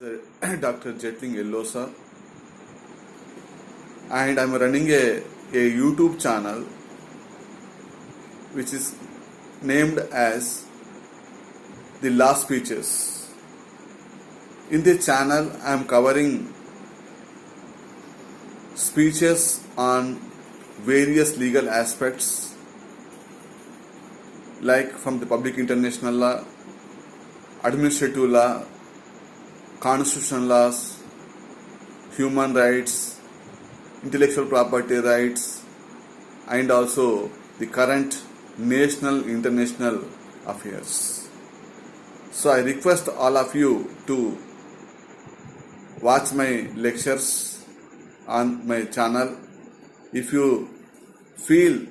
Dr. Jetling Yellosa, and I'm running a YouTube channel which is named as The Last Speeches. In this channel, I'm covering speeches on various legal aspects like from the public international law, administrative law, constitutional laws, human rights, intellectual property rights, and also the current national international affairs. So I request all of you to watch my lectures on my channel. If you feel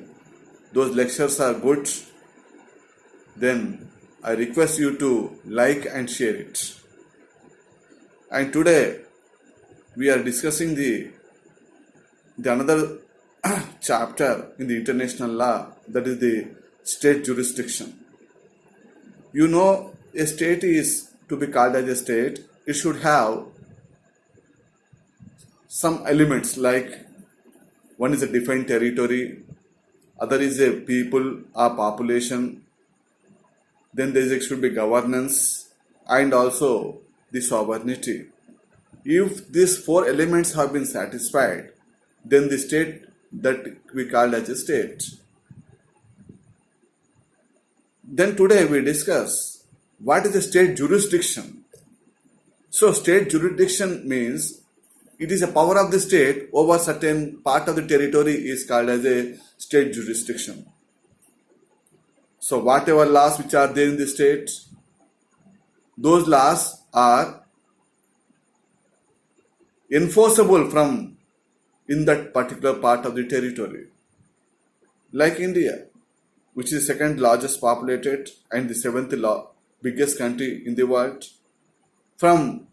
those lectures are good, then I request you to like and share it. And today we are discussing the another chapter in the international law, that is the state jurisdiction. You know, a state is to be called as a state, it should have some elements like one is a defined territory, other is a people or population, then there should be governance and also the sovereignty. If these four elements have been satisfied, then the state that we call as a state. Then today we discuss what is a state jurisdiction. So state jurisdiction means it is a power of the state over certain part of the territory is called as a state jurisdiction. So whatever laws which are there in the state, those laws are enforceable from in that particular part of the territory. Like India, which is the second largest populated and the seventh biggest country in the world, from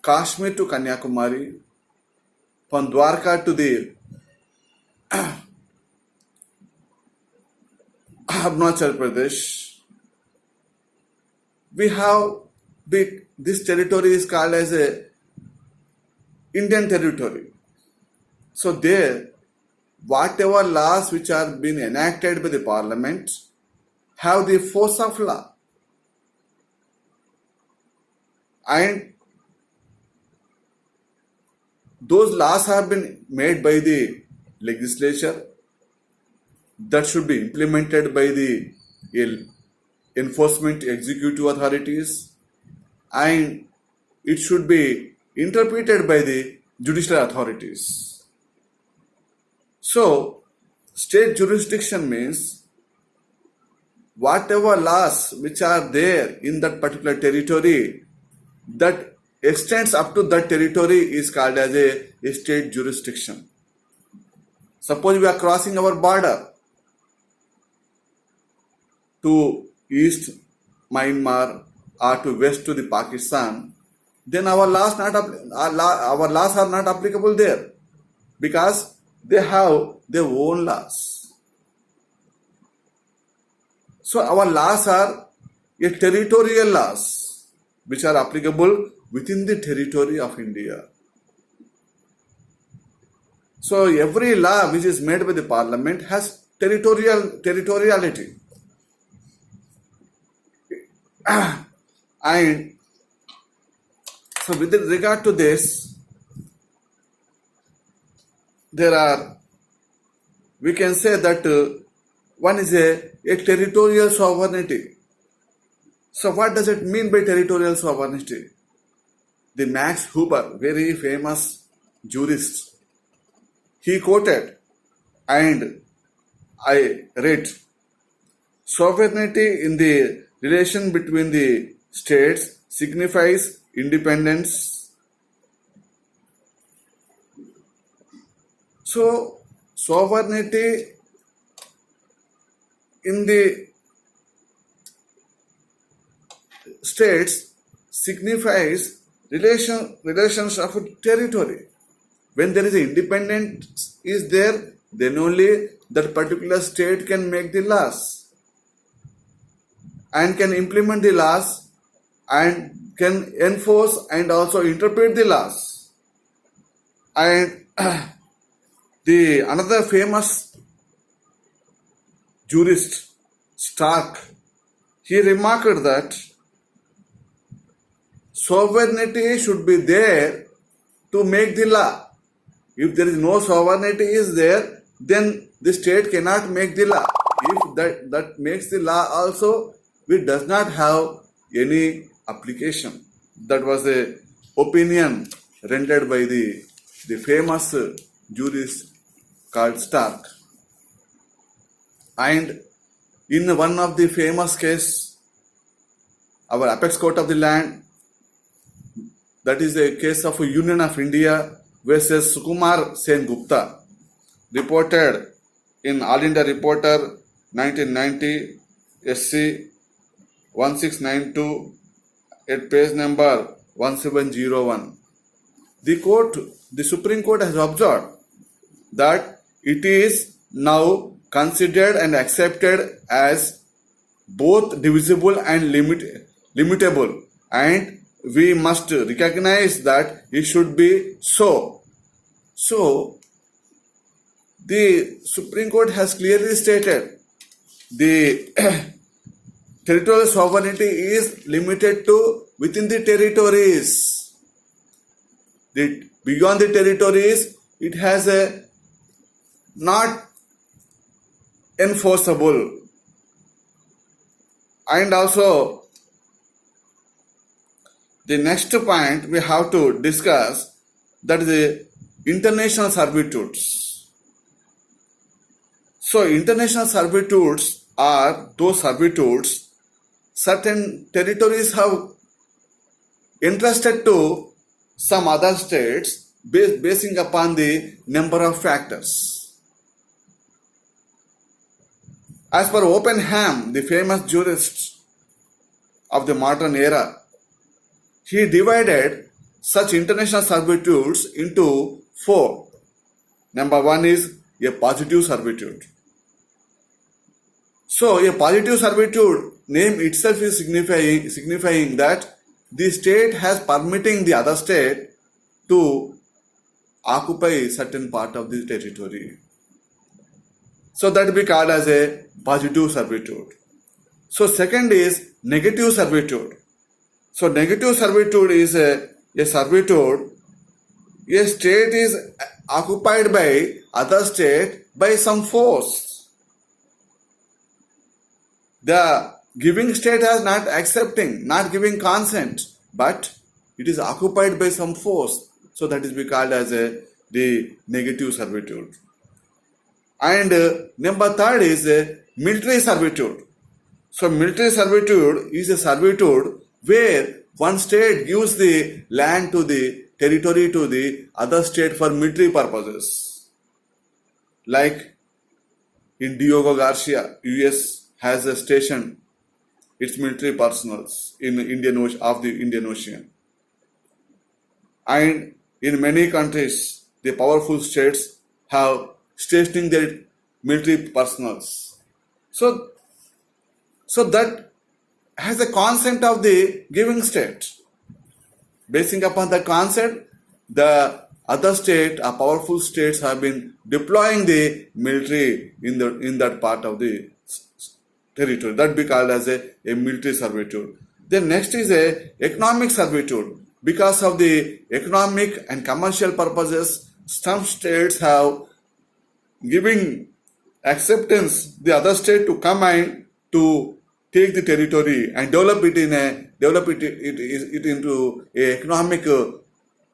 Kashmir to Kanyakumari, from Dwarka to the Arunachal Pradesh, we have this territory is called as a Indian territory. So there, whatever laws which are being enacted by the parliament have the force of law. And those laws have been made by the legislature that should be implemented by the enforcement executive authorities, and it should be interpreted by the judicial authorities. So, state jurisdiction means whatever laws which are there in that particular territory that extends up to that territory is called as a state jurisdiction. Suppose we are crossing our border to east Myanmar or to west to the Pakistan, then our laws are not applicable there because they have their own laws. So our laws are a territorial laws which are applicable within the territory of India. So every law which is made by the parliament has territoriality. And so with regard to this, we can say that one is a territorial sovereignty. So what does it mean by territorial sovereignty? The Max Huber, very famous jurist, he quoted, and I read, sovereignty in the relation between the states signifies independence. So, sovereignty in the states signifies relations of territory. When there is independence is there, then only that particular state can make the laws and can implement the laws and can enforce and also interpret the laws. And the another famous jurist, Stark, he remarked that sovereignty should be there to make the law. If there is no sovereignty is there, then the state cannot make the law. If that makes the law also, it does not have any application. That was the opinion rendered by the famous jurist called Stark. And in one of the famous case, our apex court of the land, that is the case of Union of India versus Sukumar Sen Gupta, reported in All India Reporter 1990 SC 1692 at page number 1701. The Supreme Court has observed that it is now considered and accepted as both divisible and limitable, and we must recognize that it should be so. So, the Supreme Court has clearly stated the territorial sovereignty is limited to within the territories. Beyond the territories, it has a not enforceable. And also, the next point we have to discuss, that is the international servitudes. So, international servitudes are those servitudes certain territories have entrusted to some other states basing upon the number of factors. As per Oppenheim, the famous jurist of the modern era, he divided such international servitudes into four. Number one is a positive servitude. So, a positive servitude, name itself is signifying that the state has permitting the other state to occupy certain part of the territory. So, that will be called as a positive servitude. So, second is negative servitude. So, negative servitude is a servitude a state is occupied by other state by some force. The giving state is not giving consent, but it is occupied by some force. So that is called as the negative servitude. And number third is military servitude. So military servitude is a servitude where one state gives the land to the territory to the other state for military purposes. Like in Diego Garcia, US has a station its military personnel in the Indian Ocean. And in many countries, the powerful states have stationing their military personnel. So that has a consent of the giving state. Basing upon the consent, the other state, powerful states have been deploying the military in that part of the territory. That be called as a military servitude. Then next is a economic servitude. Because of the economic and commercial purposes, some states have giving acceptance the other state to come and to take the territory and develop it into a economic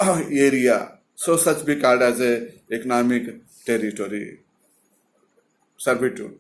area. So such be called as a economic territory servitude.